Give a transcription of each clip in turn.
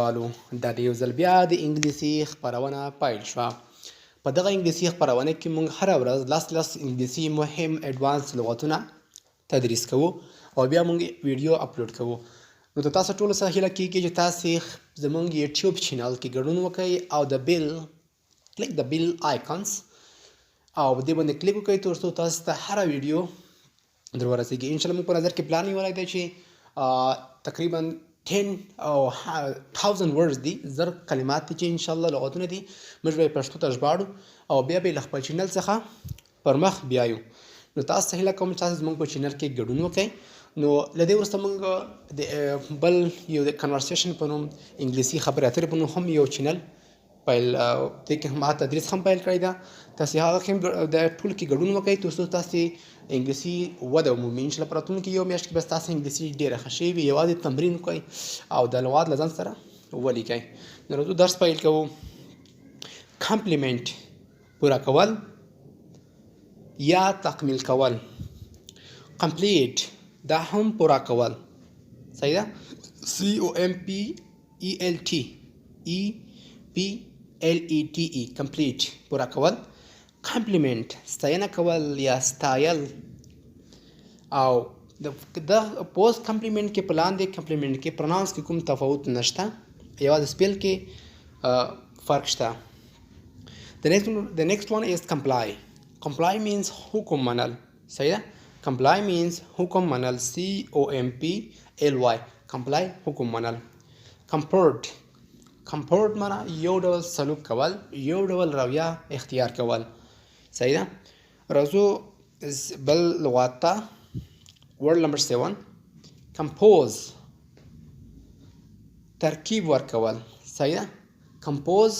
والو دا د یو ځل بیا د انګلیسي خپرونه پیل شوه. په دغه انګلیسي خپرونه کې موږ هره ورځ لس انګلیسي مهم اډوانس لغتونه تدریس کوو او بیا موږ ویډیو اپلوډ کوو. نو د تاسو ټولو څخه هیله کیږي چې تاسې زموږ یوټیوب چینل کې ګډون وکړئ او د بیل کلیک د بیل آیکونز او دې باندې کلیک وکړئ تر څو تاسو ته هره ویډیو در ورسیږي. انشاءالله موږ په نظر کې پلان نیولی دی چې تقریبا 10 او 1000 words دي، 1000 کلمات دي چې انشاءالله لغتونه دي، موږ به یې پښتو ته ژباړو او بیا به یې له خپل چینل څخه پر مخ بیایو. نو تاسو ته هیله کوم چې تاسو زموږ په چینل کې ګډون وکړئ. نو له دې وروسته موږ د بل یو د کنورسیشن په نوم انګلیسي خبرې اترې په نوم هم یو چینل پیل دې کې ما تدریس هم پیل کړی ده. تاسې هغه کې هم د ټول کې ګډون وکړئ تر څو تاسې انګلیسي وده ومومي. انشاءالله په راتلونکي یو میاشت کې به ستاسو انګلیسي ډېره ښه شوې وي. یوازې تمرین وکړئ او د لغات له ځان سره ولیکئ. نو راځو درس پیل کوو. کمپلیمنټ پوره کول یا تکمیل کول. کمپلیټ دا هم پوره کول. صحیح ده؟ COMPLET کمپلیټ پوره کول. کمپلیمنٹ ستاینه کول یا ستایل. او د پوسټ کمپلیمنٹ کې په لاندې کمپلیمنٹ کې پروناونس کې کوم تفاوت نشته، یوازې سپیل کې فرق شته. The next one is comply. Comply means حکم منل. صحیح ده؟ comply means حکم منل. COMPLY comply حکم منل. comport معنا یو ډول سلوک کول، یو ډول رویه اختیار کول. صحیح ده؟ راځو بل لغات ته. word number 7 compose ترکیب ورکول. صحیح ده؟ compose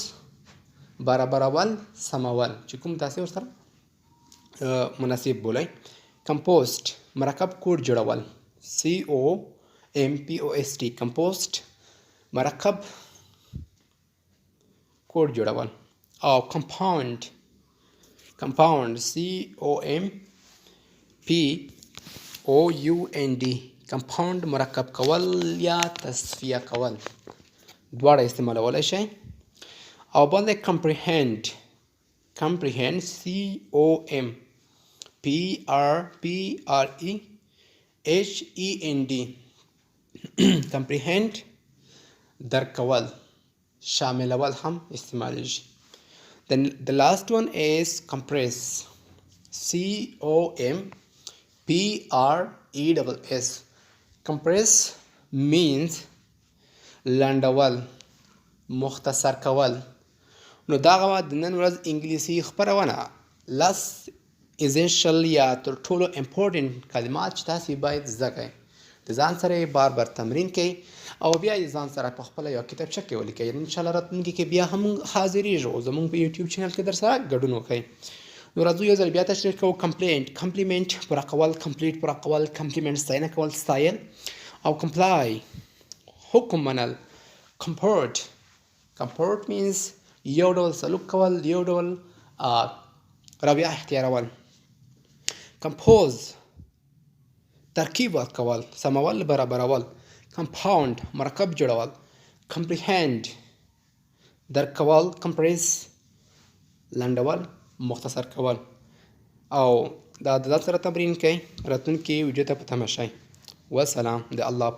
برابرول، سمول، چې کوم تاسې ورسره مناسب بولئ. compost مرکب کوډ جوړول. COMPOST compost مرکب کوډ جوړول. او compound COMPOUND compound مرکب کول یا تصفیه کول، دواړه استعمالولی شئ. او بل دی comprehend COMPREHEND comprehend درک کول، شاملول هم استعمالیږي. The last one is compress. COMPRESS compress means لنډول، مختصر کول. نو دغه د نن ورځ انګلیسي خپرونه 10 essential یا تر ټولو امپورټنټ کلمات چې تاسې باید زده کړئ. د ځان سره یې بار بار تمرین کوئ او بیا یې ځان سره په خپله یوه کتابچه کې ولیکئ. انشاءالله راتلونکي کې بیا هم حاضرېږو، زموږ په یوټیوب چینل کې در سره ګډون وکړئ. نو راځو یو ځل بیا تشریح کوو. کمپلیمنټ پوره کول، کمپلیټ پوره کول، کمپلیمنټ ستاینه کول، ستایل. او کمپلای حکم منل. کمپورټ means یو ډول سلوک کول، یو ډول رویه اختیارول. کمپوز ترکیب ورکول، سمول، برابرول. کمپاوند مرکب جوړول. کمپریهند درک کول. کمپریس لنډول، مختصر کول. او دا د ځان سره تمرین کوئ. راتلونکي ویډیو ته په تمه شئ. والسلام. د الله